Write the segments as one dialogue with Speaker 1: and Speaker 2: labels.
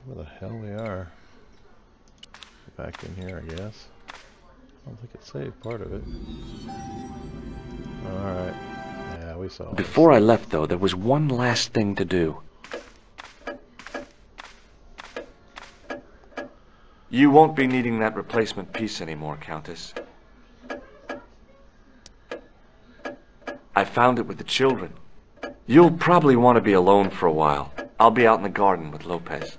Speaker 1: Where the hell we are? Back in here, I guess. I don't think it saved part of it. Alright. Yeah, we saw it.
Speaker 2: Before I left, though, there was one last thing to do. You won't be needing that replacement piece anymore, Countess. I found it with the children. You'll probably want to be alone for a while. I'll be out in the garden with Lopez.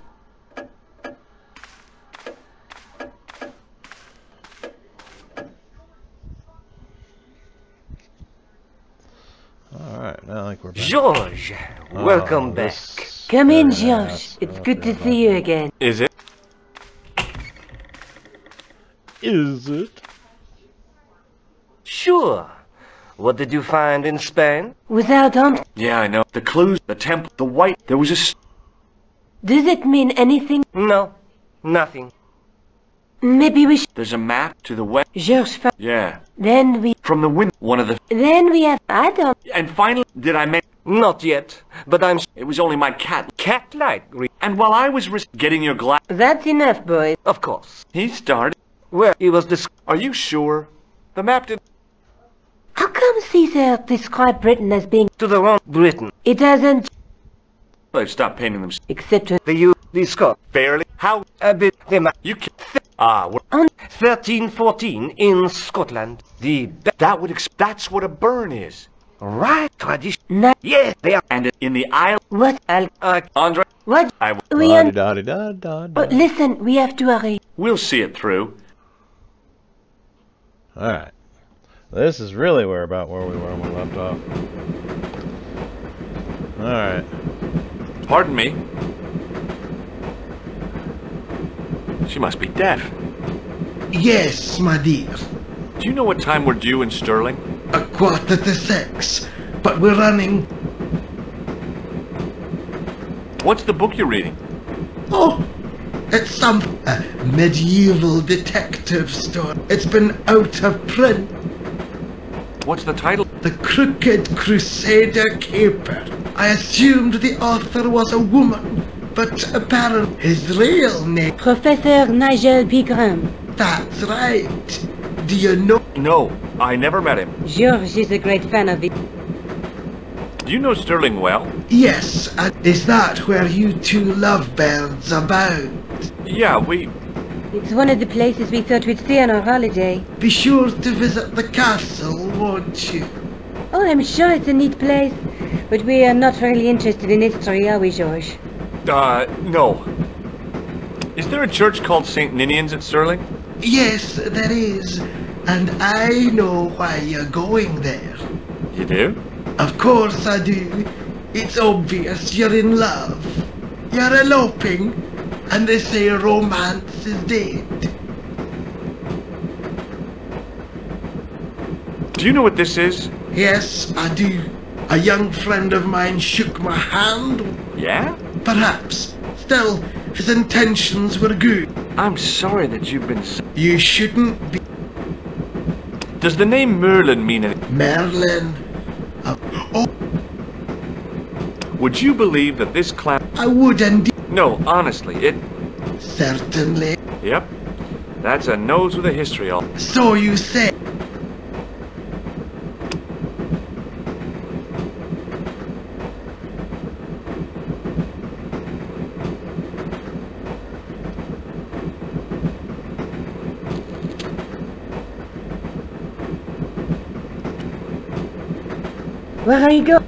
Speaker 1: Alright, now I think we're back.
Speaker 3: George, welcome back.
Speaker 4: Come in, George. It's good to see you again.
Speaker 2: Is it?
Speaker 1: Is it?
Speaker 3: Sure. What did you find in Spain?
Speaker 4: Without
Speaker 2: Yeah, I know. The clues, the temple, the white, there was a...
Speaker 4: Does it mean anything?
Speaker 3: No, nothing.
Speaker 4: Maybe we should...
Speaker 2: There's a map to the west.
Speaker 4: George,
Speaker 2: Yeah.
Speaker 4: then we...
Speaker 2: From the wind, one of the...
Speaker 4: Then we have... I don't...
Speaker 2: And finally, did I make...
Speaker 3: Not yet, but I'm...
Speaker 2: It was only my cat.
Speaker 3: Cat-like.
Speaker 2: And while I was getting your glass...
Speaker 4: That's enough, boys.
Speaker 3: Of course.
Speaker 2: He started...
Speaker 3: Where he was dis...
Speaker 2: Are you sure? The map did...
Speaker 4: How come Caesar described Britain as being...
Speaker 3: To the wrong Britain.
Speaker 4: It doesn't...
Speaker 2: They've stopped painting them
Speaker 4: Except to...
Speaker 3: The Scot.
Speaker 2: fairly. How?
Speaker 3: A bit...
Speaker 2: You can't... we're...
Speaker 4: On...
Speaker 3: 1314 in Scotland.
Speaker 2: That would that's what a burn is.
Speaker 3: Right tradition.
Speaker 4: No...
Speaker 3: Yeah, they are.
Speaker 2: And in the isle...
Speaker 4: What?
Speaker 2: Andre...
Speaker 4: What? We
Speaker 1: Da
Speaker 4: un...
Speaker 1: da da da da.
Speaker 4: Oh, listen, we have to hurry.
Speaker 2: We'll see it through.
Speaker 1: Alright. This is really where we were when we left off. Alright.
Speaker 2: Pardon me. She must be deaf.
Speaker 5: Yes, my dear.
Speaker 2: Do you know what time we're due in Stirling?
Speaker 5: 6:15. But we're running.
Speaker 2: What's the book you're reading?
Speaker 5: Oh, it's some medieval detective story. It's been out of print.
Speaker 2: What's the title?
Speaker 5: The Crooked Crusader Caper. I assumed the author was a woman, but apparently his real name...
Speaker 4: Professor Nigel Pegram.
Speaker 5: That's right. Do you know...
Speaker 2: No, I never met him.
Speaker 4: George is a great fan of it.
Speaker 2: Do you know Stirling well?
Speaker 5: Yes, and is that where you two lovebirds abound?
Speaker 2: Yeah, we...
Speaker 4: It's one of the places we thought we'd stay on our holiday.
Speaker 5: Be sure to visit the castle, won't you?
Speaker 4: Oh, I'm sure it's a neat place. But we are not really interested in history, are we, George?
Speaker 2: No. Is there a church called St. Ninian's at Stirling?
Speaker 5: Yes, there is. And I know why you're going there.
Speaker 2: You do?
Speaker 5: Of course I do. It's obvious you're in love. You're eloping, and they say romance is dead.
Speaker 2: Do you know what this is?
Speaker 5: Yes, I do. A young friend of mine shook my hand.
Speaker 2: Yeah?
Speaker 5: Perhaps. Still, his intentions were good.
Speaker 2: I'm sorry that you've been...
Speaker 5: You shouldn't be...
Speaker 2: Does the name Merlin mean anything?
Speaker 5: Merlin. Oh,
Speaker 2: Would you believe that this clown...
Speaker 5: I would indeed.
Speaker 2: No, honestly, it...
Speaker 5: Certainly.
Speaker 2: Yep. That's a nose with a history all...
Speaker 5: So you say.
Speaker 4: Where are you going?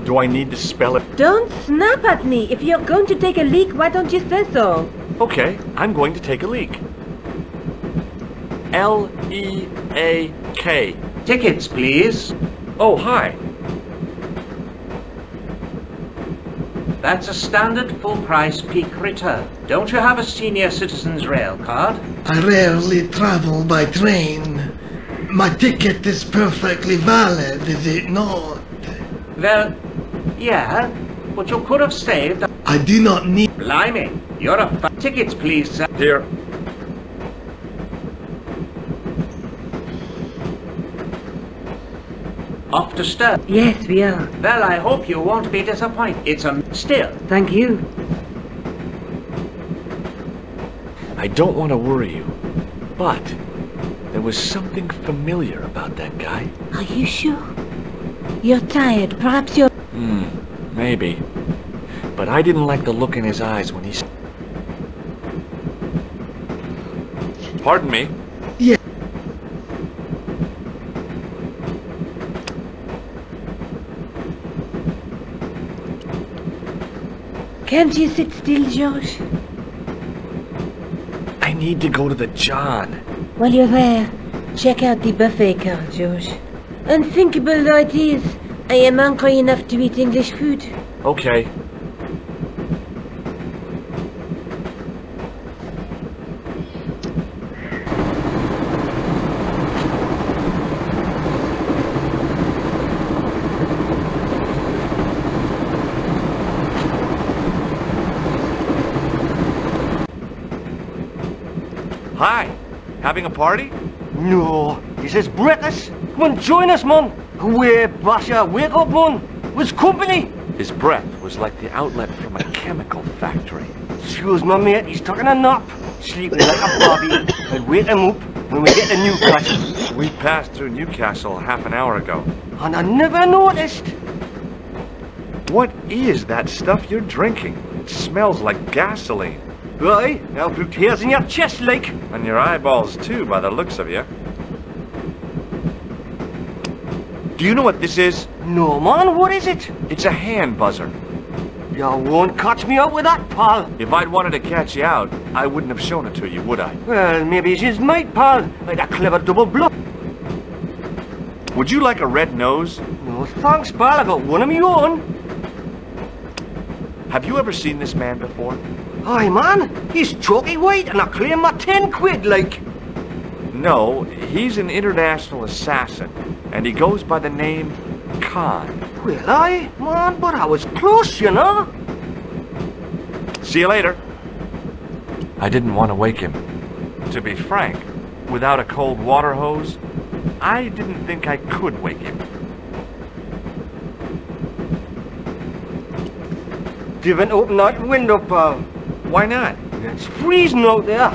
Speaker 2: Do I need to spell it?
Speaker 4: Don't snap at me. If you're going to take a leak, why don't you say so?
Speaker 2: Okay, I'm going to take a leak. L-E-A-K.
Speaker 3: Tickets, please.
Speaker 2: Oh, hi.
Speaker 3: That's a standard full-price peak return. Don't you have a senior citizen's rail card?
Speaker 5: I rarely travel by train. My ticket is perfectly valid, is it not?
Speaker 3: Well, yeah, but you could have saved...
Speaker 5: I do not need...
Speaker 3: Blimey, you're a... Tickets, please, sir.
Speaker 2: Here.
Speaker 3: Off to Stirling.
Speaker 4: Yes, we are.
Speaker 3: Well, I hope you won't be disappointed. It's a... Still.
Speaker 4: Thank you.
Speaker 2: I don't want to worry you, but there was something familiar about that guy.
Speaker 4: Are you sure? You're tired. Perhaps you're...
Speaker 2: Maybe. But I didn't like the look in his eyes when he... Pardon me?
Speaker 5: Yeah.
Speaker 4: Can't you sit still, George?
Speaker 2: I need to go to the John.
Speaker 4: While you're there, check out the buffet car, George. Unthinkable though it is, I am hungry enough to eat English food.
Speaker 2: Okay. Hi. Having a party?
Speaker 6: No, this is breakfast. Come on, join us, man. Away, Basha, wake up, man. What's company?
Speaker 2: His breath was like the outlet from a chemical factory.
Speaker 6: Excuse my mate, he's taking a nap. Sleeping like a bobby. I'll wake him up when we get to Newcastle.
Speaker 2: We passed through Newcastle half an hour ago.
Speaker 6: And I never noticed.
Speaker 2: What is that stuff you're drinking? It smells like gasoline.
Speaker 6: Right, I'll put tears in your chest, like.
Speaker 2: And your eyeballs too, by the looks of you. Do you know what this is?
Speaker 6: No, man, what is it?
Speaker 2: It's a hand buzzer.
Speaker 6: You won't catch me out with that, pal.
Speaker 2: If I'd wanted to catch you out, I wouldn't have shown it to you, would I?
Speaker 6: Well, maybe she's might, pal. Like a clever double bluff.
Speaker 2: Would you like a red nose?
Speaker 6: No, thanks, pal. I got one of my own.
Speaker 2: Have you ever seen this man before?
Speaker 6: Aye, man. He's chalky white and I claim my 10 quid, like.
Speaker 2: No, he's an international assassin, and he goes by the name Khan.
Speaker 6: Well, aye, man, but I was close, you know.
Speaker 2: See you later. I didn't want to wake him. To be frank, without a cold water hose, I didn't think I could wake him.
Speaker 6: Didn't open that window, pal.
Speaker 2: Why not?
Speaker 6: It's freezing out there.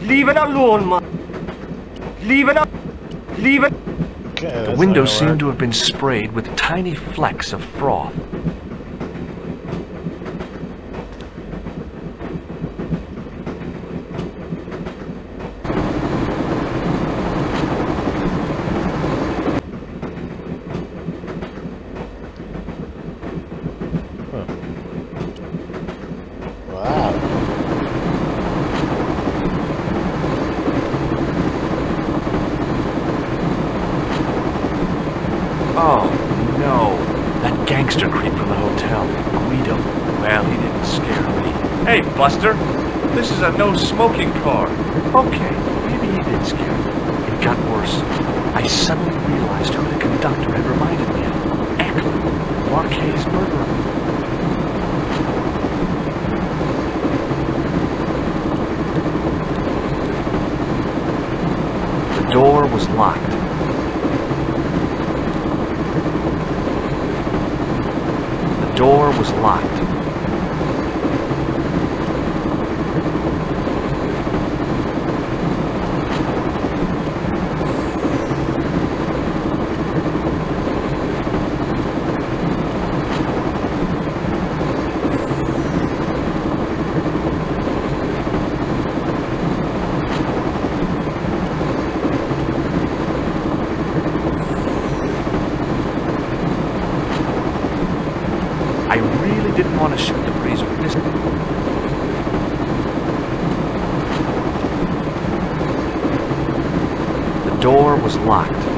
Speaker 6: Leave it alone, man. Leave it up. Leave it.
Speaker 1: Okay,
Speaker 2: The window seemed to have been sprayed with tiny flecks of froth.
Speaker 1: Wow.
Speaker 2: Oh, no. That gangster creep from the hotel, Guido. Well, he didn't scare me. Hey, Buster. This is a no-smoking car. Okay, maybe he did scare me. It got worse. I suddenly realized who the conductor had reminded me of. Eklund, Marquet's murderer. The door was locked. The door was locked. I really didn't want to shoot the breeze with this. The door was locked.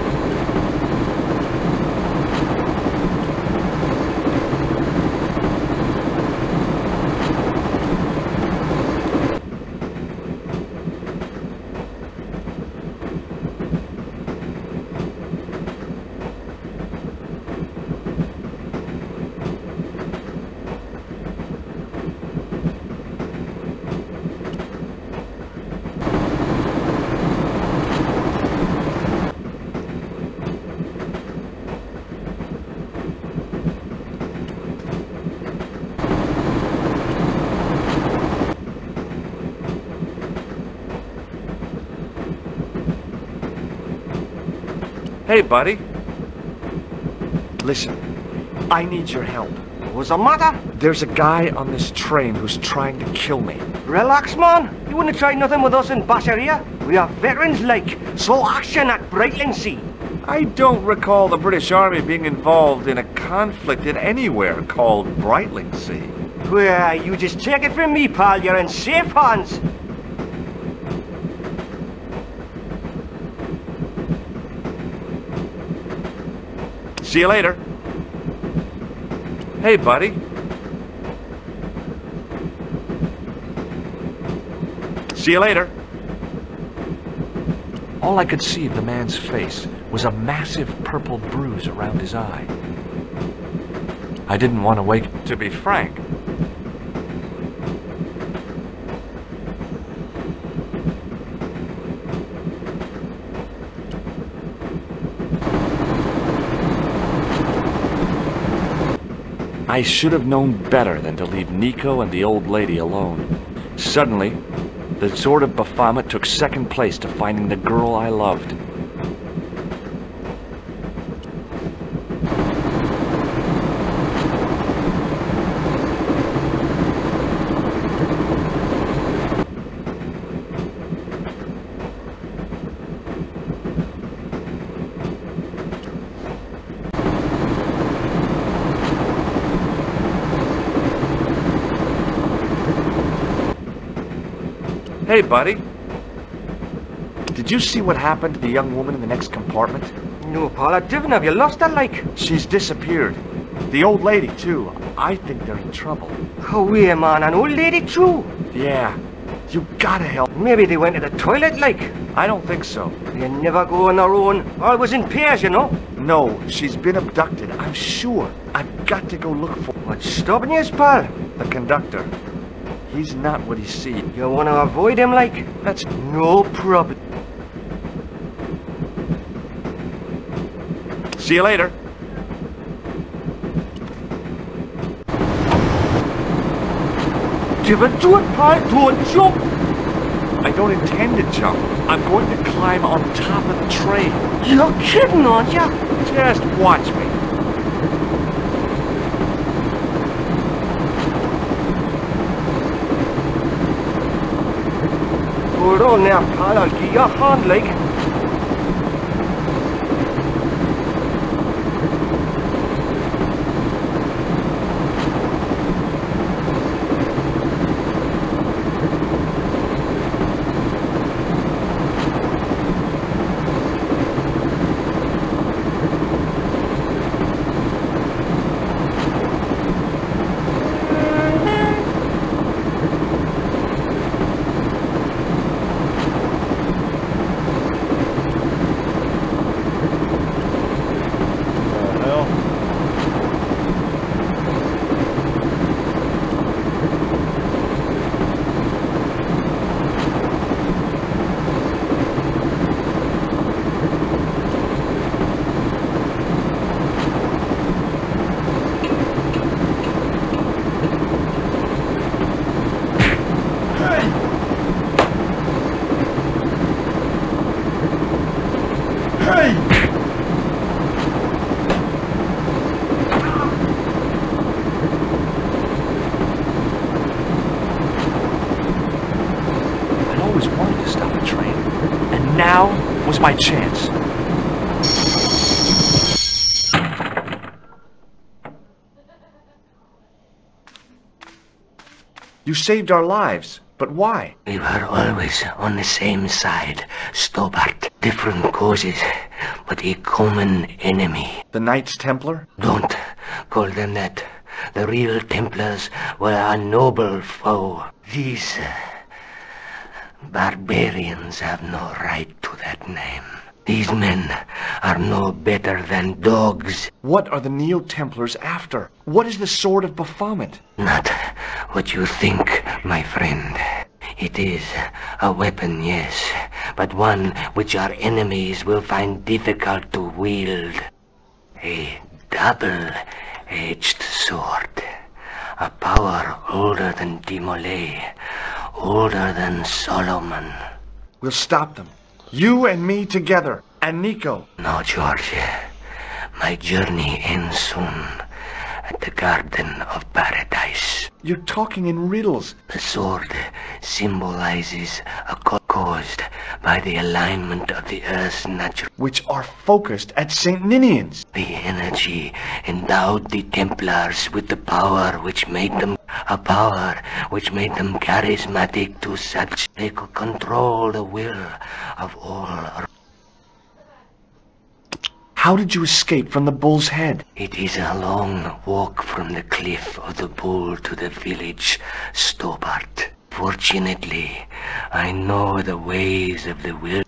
Speaker 2: Hey, buddy. Listen, I need your help.
Speaker 6: What's the matter?
Speaker 2: There's a guy on this train who's trying to kill me.
Speaker 6: Relax, man. You wouldn't try nothing with us in Basharia. We are veterans like. Slow action at Brightlingsea.
Speaker 2: I don't recall the British Army being involved in a conflict in anywhere called Brightlingsea.
Speaker 6: Well, you just take it from me, pal. You're in safe hands.
Speaker 2: See you later. Hey, buddy. See you later. All I could see of the man's face was a massive purple bruise around his eye. I didn't want to wake, to be frank. I should have known better than to leave Nico and the old lady alone. Suddenly, the sword of Baphomet took second place to finding the girl I loved. Hey, buddy. Did you see what happened to the young woman in the next compartment?
Speaker 6: No, pal, I didn't. Have you lost her, like?
Speaker 2: She's disappeared. The old lady, too. I think they're in trouble.
Speaker 6: Oh, yeah, man. An old lady, too.
Speaker 2: Yeah. You gotta help.
Speaker 6: Maybe they went to the toilet, like.
Speaker 2: I don't think so.
Speaker 6: They never go on their own. Always in pairs, you know.
Speaker 2: No, she's been abducted. I'm sure. I've got to go look for
Speaker 6: What's stopping you, pal?
Speaker 2: the conductor. He's not what he seems.
Speaker 6: You want to avoid him, like?
Speaker 2: That's
Speaker 6: No problem.
Speaker 2: See you later.
Speaker 6: Give it to it, pal. Don't jump.
Speaker 2: I don't intend to jump. I'm going to climb on top of the train.
Speaker 6: You're kidding, aren't you?
Speaker 2: Just watch me.
Speaker 6: Hold on now, pal. I'll give you a hand, like.
Speaker 2: Now was my chance. You saved our lives, but why?
Speaker 7: We were always on the same side, Stobart. Different causes, but a common enemy.
Speaker 2: The Knights Templar?
Speaker 7: Don't call them that. The real Templars were a noble foe. These barbarians have no right to that name. These men are no better than dogs.
Speaker 2: What are the Neo-Templars after? What is the Sword of Baphomet?
Speaker 7: Not what you think, my friend. It is a weapon, yes, but one which our enemies will find difficult to wield. A double-edged sword. A power older than Dimolay, older than Solomon.
Speaker 2: We'll stop them. You and me together. and Nico.
Speaker 7: No, George. My journey ends soon at the Garden of Paradise.
Speaker 2: You're talking in riddles.
Speaker 7: The sword symbolizes a caused by the alignment of the Earth's natural,
Speaker 2: Which are focused at St. Ninian's.
Speaker 7: the energy endowed the Templars with the power which made them charismatic to such they could control the will of all.
Speaker 2: How did you escape from the bull's head?
Speaker 7: It is a long walk from the cliff of the Bull to the village Stobart. Fortunately, I know the ways of the will.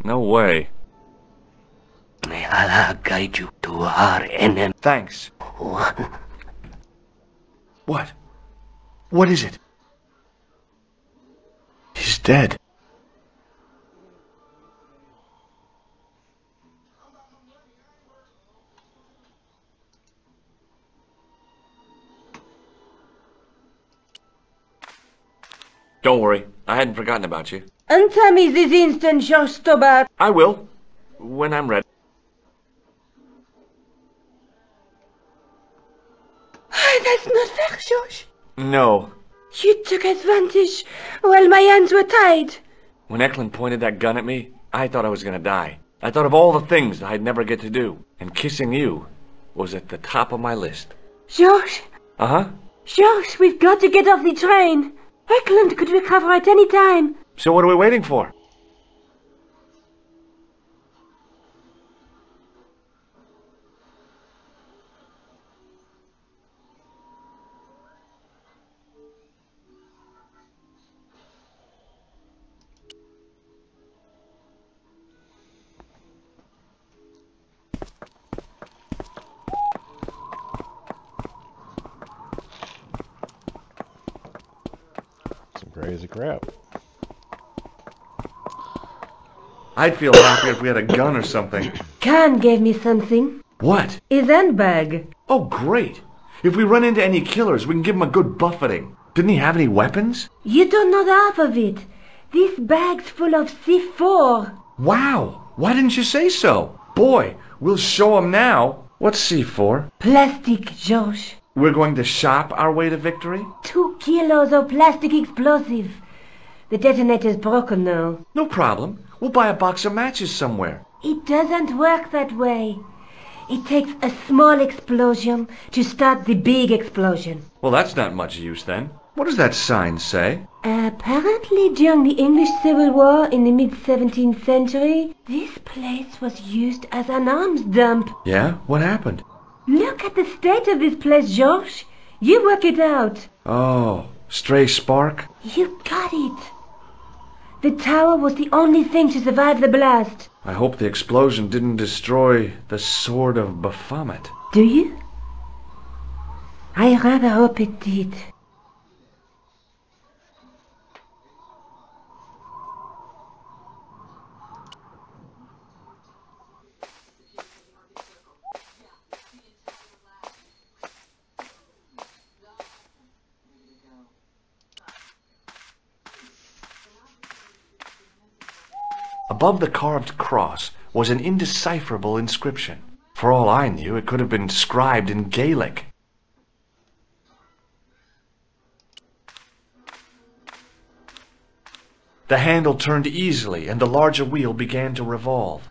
Speaker 2: No way.
Speaker 7: May Allah guide you to our enemy.
Speaker 2: Thanks. What? What is it? He's dead. Don't worry, I hadn't forgotten about you.
Speaker 4: Answer me this instant, George Stobart.
Speaker 2: I will, when I'm ready.
Speaker 4: That's not fair, George.
Speaker 2: No.
Speaker 4: You took advantage while my hands were tied.
Speaker 2: When Eklund pointed that gun at me, I thought I was gonna die. I thought of all the things I'd never get to do, and kissing you was at the top of my list.
Speaker 4: George,
Speaker 2: Uh-huh.
Speaker 4: George, we've got to get off the train. Eklund could recover at any time.
Speaker 2: So what are we waiting for?
Speaker 1: Some crazy crap.
Speaker 2: I'd feel happier if we had a gun or something.
Speaker 4: Khan gave me something.
Speaker 2: What?
Speaker 4: His handbag.
Speaker 2: Oh, great. If we run into any killers, we can give them a good buffeting. Didn't he have any weapons?
Speaker 4: You don't know the half of it. This bag's full of C4.
Speaker 2: Wow. Why didn't you say so? Boy, we'll show them now. What's C4?
Speaker 4: Plastic, George.
Speaker 2: We're going to shop our way to victory?
Speaker 4: 2 kilos of plastic explosive. The detonator's broken now.
Speaker 2: No problem. We'll buy a box of matches somewhere.
Speaker 4: It doesn't work that way. It takes a small explosion to start the big explosion.
Speaker 2: Well, that's not much use then. What does that sign say?
Speaker 4: Apparently during the English Civil War in the mid-17th century, this place was used as an arms dump.
Speaker 2: Yeah? What happened?
Speaker 4: Look at the state of this place, George. You work it out.
Speaker 2: Oh, stray spark?
Speaker 4: You got it. The tower was the only thing to survive the blast.
Speaker 2: I hope the explosion didn't destroy the Sword of Baphomet.
Speaker 4: Do you? I rather hope it did.
Speaker 2: Above the carved cross was an indecipherable inscription. For all I knew, it could have been scribed in Gaelic. The handle turned easily, and the larger wheel began to revolve.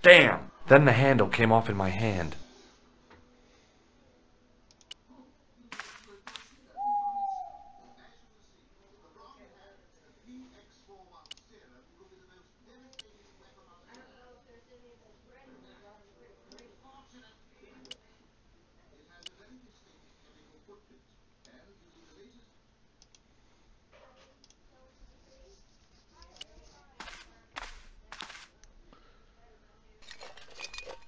Speaker 2: Damn! Then the handle came off in my hand.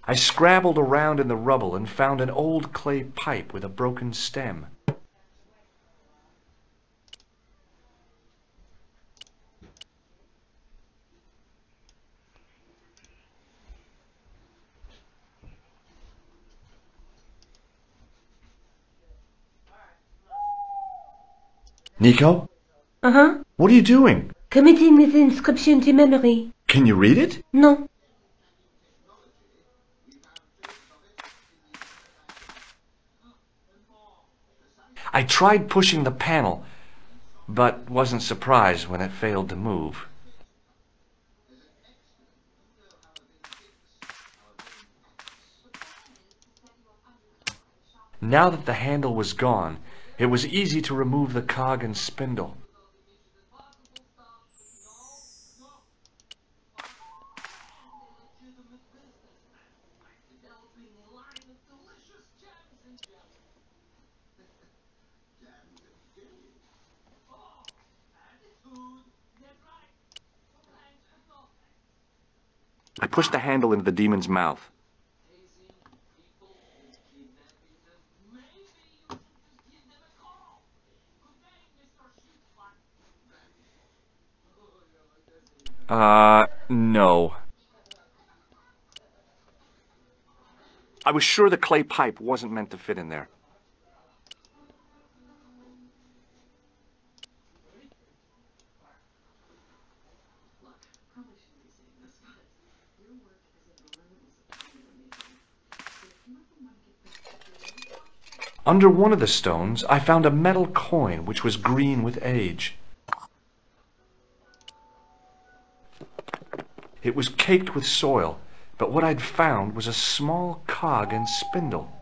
Speaker 2: I scrabbled around in the rubble and found an old clay pipe with a broken stem. Nico?
Speaker 4: Uh-huh.
Speaker 2: What are you doing?
Speaker 4: Committing this inscription to memory.
Speaker 2: Can you read it?
Speaker 4: No.
Speaker 2: I tried pushing the panel, but wasn't surprised when it failed to move. Now that the handle was gone, it was easy to remove the cog and spindle. I pushed the handle into the demon's mouth. No. I was sure the clay pipe wasn't meant to fit in there. Under one of the stones, I found a metal coin which was green with age. It was caked with soil, but what I'd found was a small cog and spindle.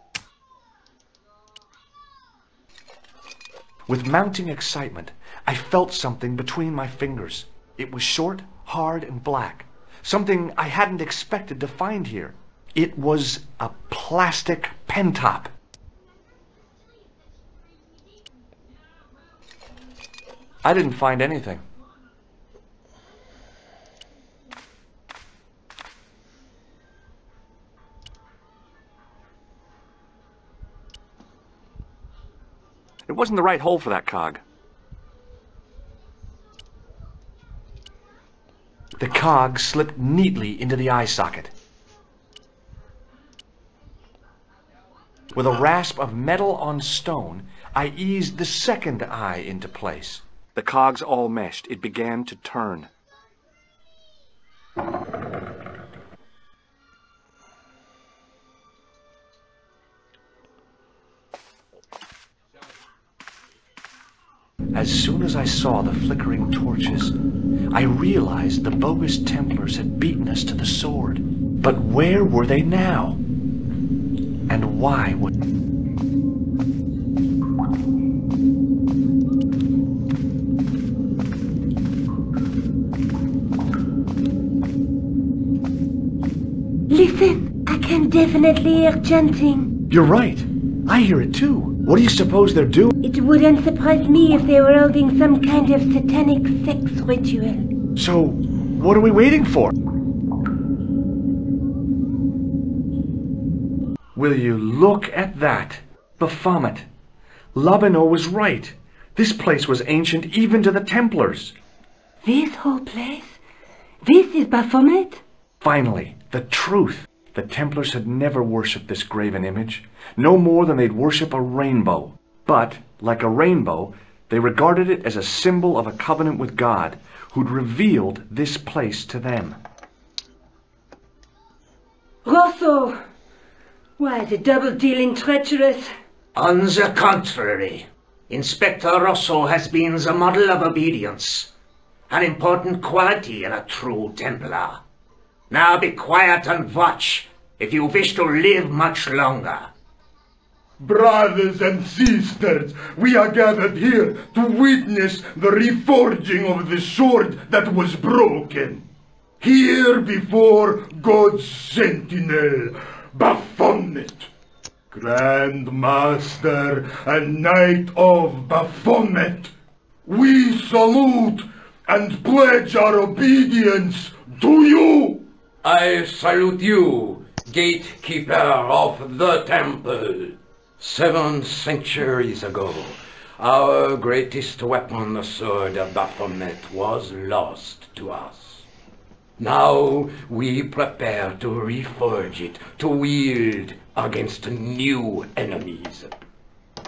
Speaker 2: With mounting excitement, I felt something between my fingers. It was short, hard, and black. Something I hadn't expected to find here. It was a plastic pen top. I didn't find anything. It wasn't the right hole for that cog. The cog slipped neatly into the eye socket. With a rasp of metal on stone, I eased the second eye into place. The cogs all meshed. It began to turn. As soon as I saw the flickering torches, I realized the bogus Templars had beaten us to the sword. But where were they now? And why would...
Speaker 4: Listen, I can definitely hear chanting.
Speaker 2: You're right. I hear it too. What do you suppose they're doing?
Speaker 4: It wouldn't surprise me if they were holding some kind of satanic sex ritual.
Speaker 2: So, what are we waiting for? Will you look at that? Baphomet. Labino was right. This place was ancient even to the Templars.
Speaker 4: This whole place? This is Baphomet?
Speaker 2: Finally, the truth. The Templars had never worshipped this graven image, no more than they'd worship a rainbow. But, like a rainbow, they regarded it as a symbol of a covenant with God, who'd revealed this place to them.
Speaker 4: Rosso! Why, the double-dealing treacherous?
Speaker 3: On the contrary, Inspector Rosso has been the model of obedience, an important quality in a true Templar. Now be quiet and watch, if you wish to live much longer.
Speaker 5: Brothers and sisters, we are gathered here to witness the reforging of the sword that was broken. Here before God's sentinel, Baphomet, Grand Master and Knight of Baphomet, we salute and pledge our obedience to you.
Speaker 8: I salute you, gatekeeper of the temple. 7 centuries ago, our greatest weapon, the sword of Baphomet, was lost to us. Now we prepare to reforge it, to wield against new enemies.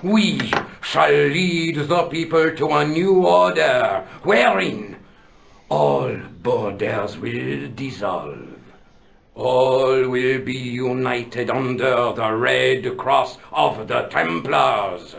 Speaker 8: we shall lead the people to a new order, wherein all borders will dissolve. All will be united under the red cross of the Templars.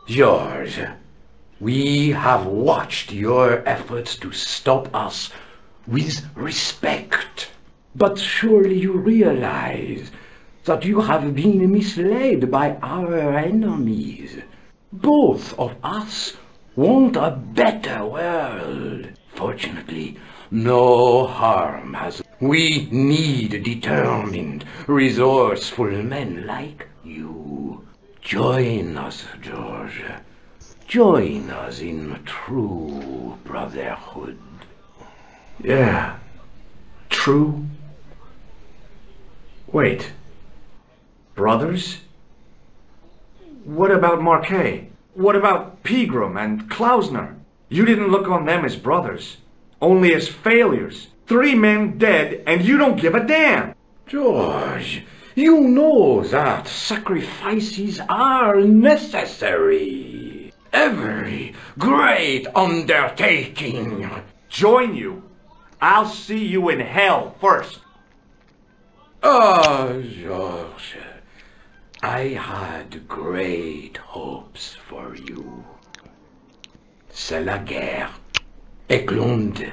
Speaker 8: George, we have watched your efforts to stop us with respect. But surely you realize that you have been misled by our enemies. Both of us want a better world. Fortunately, no harm has. We need determined, resourceful men like you. Join us, George. Join us in true brotherhood.
Speaker 2: Yeah. True. Wait. Brothers? What about Marquet? What about Pegram and Klausner? You didn't look on them as brothers, only as failures. 3 men dead, and you don't give a damn.
Speaker 8: George, you know that sacrifices are necessary. Every great undertaking.
Speaker 2: Join you? I'll see you in hell first.
Speaker 8: Oh, George, I had great hopes for you. C'est la guerre. Eklund,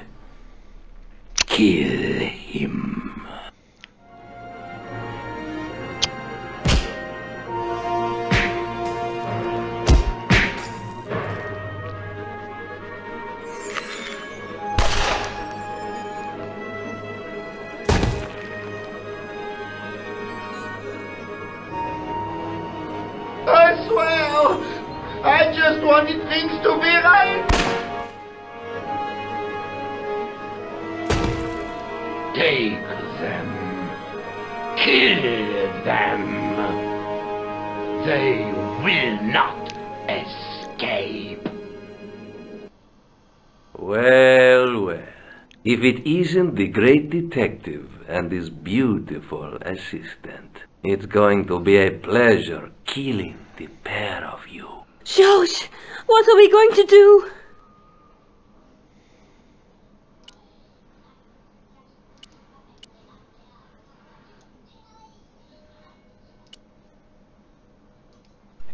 Speaker 8: kill him.
Speaker 5: I swear, I just wanted things to be right.
Speaker 8: Take them. Kill them. They will not escape.
Speaker 6: Well, well. If it isn't the great detective and his beautiful assistant, it's going to be a pleasure killing the pair of you.
Speaker 4: George, what are we going to do?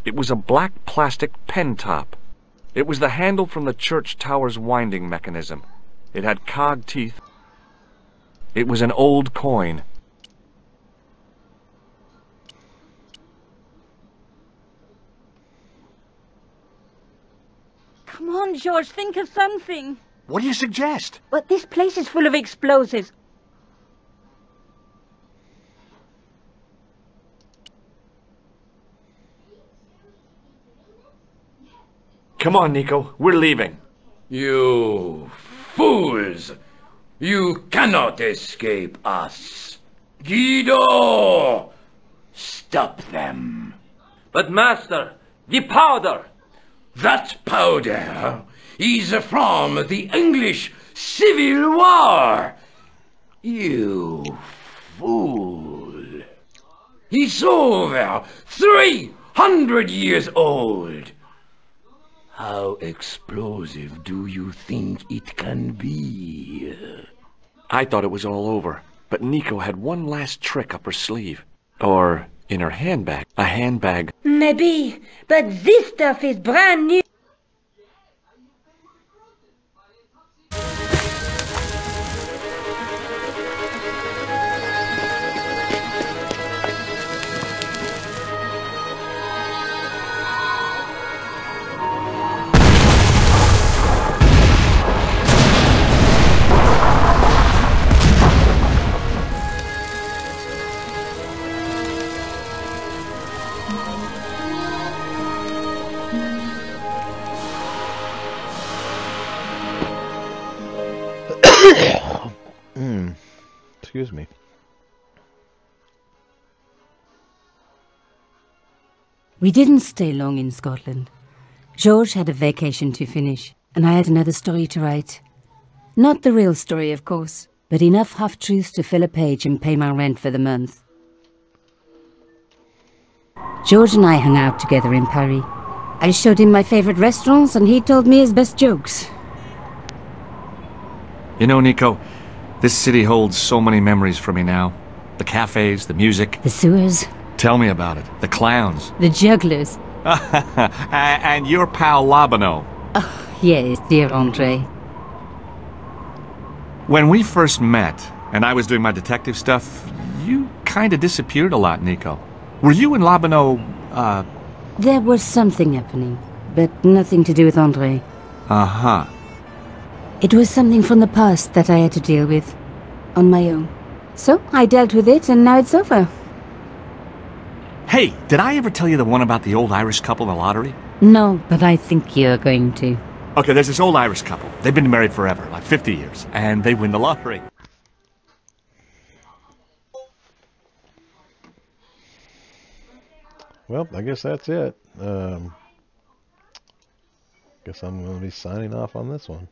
Speaker 2: It was a black plastic pen top. It was the handle from the church tower's winding mechanism. It had cog teeth. It was an old coin.
Speaker 9: Come on, George, think of something.
Speaker 2: What do you suggest?
Speaker 9: But this place is full of explosives.
Speaker 2: Come on, Nico. We're leaving.
Speaker 8: You fools! You cannot escape us. Guido! Stop them.
Speaker 6: But master, the powder!
Speaker 8: That powder is from the English Civil War. You fool. It's over 300 years old. How explosive do you think it can be?
Speaker 2: I thought it was all over, but Nico had one last trick up her sleeve. Or in her handbag. A handbag.
Speaker 4: Maybe, but this stuff is brand new.
Speaker 1: Excuse me.
Speaker 10: We didn't stay long in Scotland. George had a vacation to finish, and I had another story to write. Not the real story, of course, but enough half-truths to fill a page and pay my rent for the month. George and I hung out together in Paris. I showed him my favorite restaurants, and he told me his best jokes.
Speaker 2: You know, Nico, this city holds so many memories for me now. The cafes, the music.
Speaker 10: The sewers.
Speaker 2: Tell me about it. The clowns.
Speaker 10: The jugglers.
Speaker 2: And your pal Labano.
Speaker 10: Oh, yes, dear Andre.
Speaker 2: When we first met, and I was doing my detective stuff, you kinda disappeared a lot, Nico. Were you and Labano,
Speaker 10: There was something happening, but nothing to do with Andre.
Speaker 2: Uh-huh.
Speaker 10: It was something from the past that I had to deal with, on my own. So, I dealt with it, and now it's over.
Speaker 2: Hey, did I ever tell you the one about the old Irish couple in the lottery?
Speaker 10: No, but I think you're going to.
Speaker 2: Okay, there's this old Irish couple. They've been married forever, like 50 years, and they win the lottery.
Speaker 1: Well, I guess that's it. Guess I'm going to be signing off on this one.